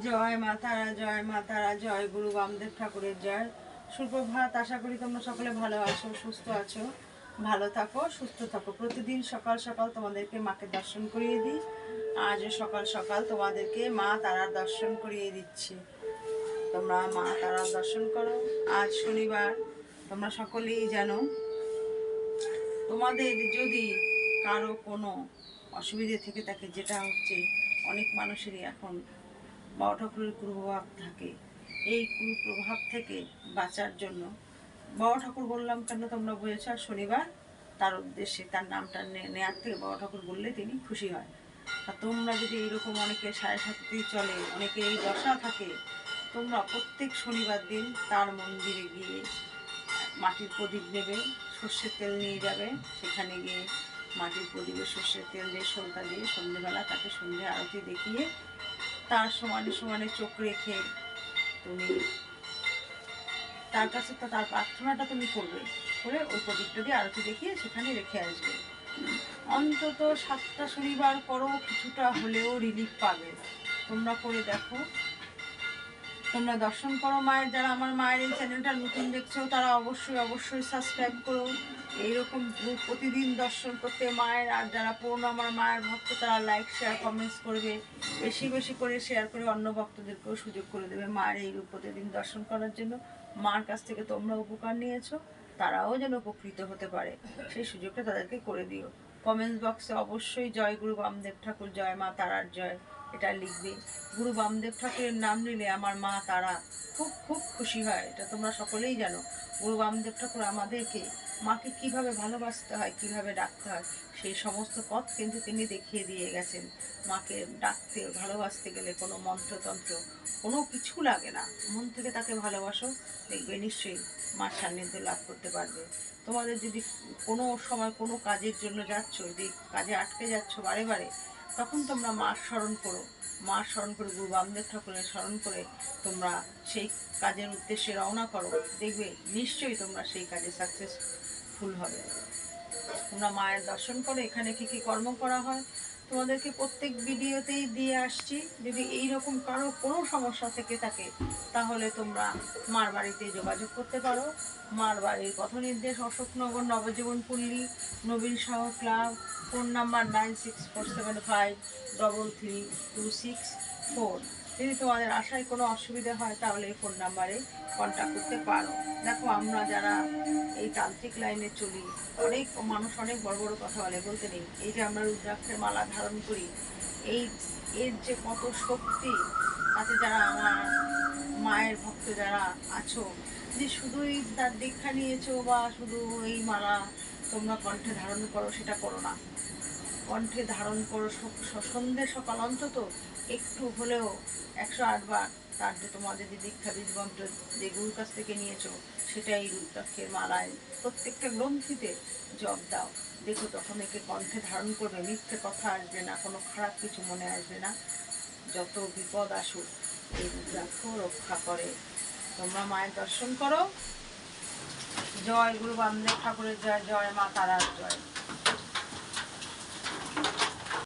জয় মা তারা, জয় মা তারা, জয় গুরু বামদেব ঠাকুরের জয়। সুপ্রভাত। আশা করি তোমরা সকলে ভালো আছো, সুস্থ আছো। ভালো থাকো, সুস্থ থাকো। প্রতিদিন সকাল সকাল তোমাদেরকে মাকে দর্শন করিয়ে দিই। আজও সকাল সকাল তোমাদেরকে মা তারার দর্শন করিয়ে দিচ্ছি। তোমরা মা তারার দর্শন করো। আজ শনিবার, তোমরা সকলেই জানো। তোমাদের যদি কারো কোনো অসুবিধে থেকে থাকে, যেটা হচ্ছে অনেক মানুষেরই এখন বাবা ঠাকুরের কুপ্রভাব থাকে, এই কুপ্রভাব থেকে বাঁচার জন্য বাবা ঠাকুর বললাম কেন তোমরা বুঝেছ। আর শনিবার তার উদ্দেশ্যে, তার নামটা নেওয়ার থেকে বাবা ঠাকুর বললে তিনি খুশি হয়। আর তোমরা যদি এইরকম অনেকে 7:30 চলে, অনেকে এই দশা থাকে, তোমরা প্রত্যেক শনিবার দিন তার মন্দিরে গিয়ে মাটির প্রদীপ নেবে, সর্ষের তেল নিয়ে যাবে, সেখানে গিয়ে মাটির প্রদীপে সর্ষের তেল দিয়ে সলতা দিয়ে সন্ধ্যেবেলা তাকে সন্ধ্যে আরতি দেখিয়ে তার সমানে সমানে চোখ রেখে তুমি তার কাছে তো তার প্রার্থনাটা তুমি করবে, করে ওই প্রদীপটা দিয়ে আরতি দেখিয়ে সেখানে রেখে আসবে। অন্তত 7টা শনিবার করো, কিছুটা হলেও রিলিফ পাবে। তোমরা করে দেখো, তোমরা দর্শন করো মায়ের। যারা আমার মায়ের এই চ্যানেলটা নতুন দেখছো তারা অবশ্যই অবশ্যই সাবস্ক্রাইব করো, এইরকম প্রতিদিন দর্শন করতে মায়ের। আর যারা পুরনো আমার মায়ের ভক্ত তারা লাইক শেয়ার কমেন্টস করবে, বেশি বেশি করে শেয়ার করে অন্য ভক্তদেরকেও সুযোগ করে দেবে মায়ের এই রূপ প্রতিদিন দর্শন করার জন্য। মার কাছ থেকে তোমরা উপকার নিয়েছো, তারাও যেন উপকৃত হতে পারে, সেই সুযোগটা তাদেরকে করে দিও। কমেন্টস বক্সে অবশ্যই জয় গুরু বামদেব ঠাকুর, জয় মা তারার জয় এটা লিখবে। গুরু বামদেব ঠাকুরের নাম নিলে আমার মা তারা খুব খুব খুশি হয়, এটা তোমরা সকলেই জানো। গুরু বামদেব ঠাকুর আমাদেরকে মাকে কিভাবে ভালোবাসতে হয়, কিভাবে ডাকতে হয়, সেই সমস্ত পথ কিন্তু তিনি দেখিয়ে দিয়ে গেছেন। মাকে ডাকতে ভালোবাসতে গেলে কোনো মন্ত্রতন্ত্র কোনো কিছু লাগে না, মন থেকে তাকে ভালোবাসো, দেখবে নিশ্চয়ই মার সান্নিধ্য লাভ করতে পারবে। তোমাদের যদি কোনো সময় কোনো কাজের জন্য যাচ্ছ, যে কাজে আটকে যাচ্ছ বারে বারে, তখন তোমরা মার স্মরণ করো, মার স্মরণ করে গুরু বামদেব ঠাকুরের স্মরণ করে তোমরা সেই কাজের উদ্দেশ্যে রওনা করো, দেখবে নিশ্চয়ই তোমরা সেই কাজে সাকসেসফুল হবে। তোমরা মায়ের দর্শন করো। এখানে কী কী কর্ম করা হয় তোমাদেরকে প্রত্যেক ভিডিওতেই দিয়ে আসছি। যদি এইরকম কারো কোনো সমস্যা থেকে থাকে তাহলে তোমরা মার বাড়িতে যোগাযোগ করতে পারো। মার বাড়ির পথ নির্দেশ অশোকনগর নবজীবন পল্লী, নবীন শাহ ক্লাব, ফোন নাম্বার 9647533264। যদি তোমাদের আশায় কোনো অসুবিধা হয় তাহলে এই ফোন নাম্বারে কন্ট্যাক্ট করতে পারো। দেখো, আমরা যারা এই তান্ত্রিক লাইনে চলি, অনেক মানুষ অনেক বড় বড় কথা বলে, বলতে নেই। এই যে আমরা রুদ্রাক্ষের মালা ধারণ করি, এর যে কত শক্তি, তাতে যারা আমার মায়ের ভক্ত যারা আছো, যে শুধুই তার দীক্ষা নিয়েছো বা শুধু এই মালা তোমরা কণ্ঠে ধারণ করো, সেটা করো না। কণ্ঠে ধারণ করো সন্ধ্যে সকাল অন্তত একটু হলেও 108 বার তার যে তোমাদের যে দীক্ষা বীজমন্ত্র যে গুরুর কাছ থেকে নিয়েছো, সেটাই রুদ্রাক্ষের মালায় প্রত্যেকটা গ্রন্থিতে জপ দাও। দেখো, তখন একে কণ্ঠে ধারণ করবে, মিথ্যে কথা আসবে না, কোনো খারাপ কিছু মনে আসবে না। যত বিপদ আসুক এই রুদ্রাক্ষ রক্ষা করে। তোমরা মায়ের দর্শন করো। জয় গুরু বামদেব ঠাকুরের জয়, জয় মা তারার জয়।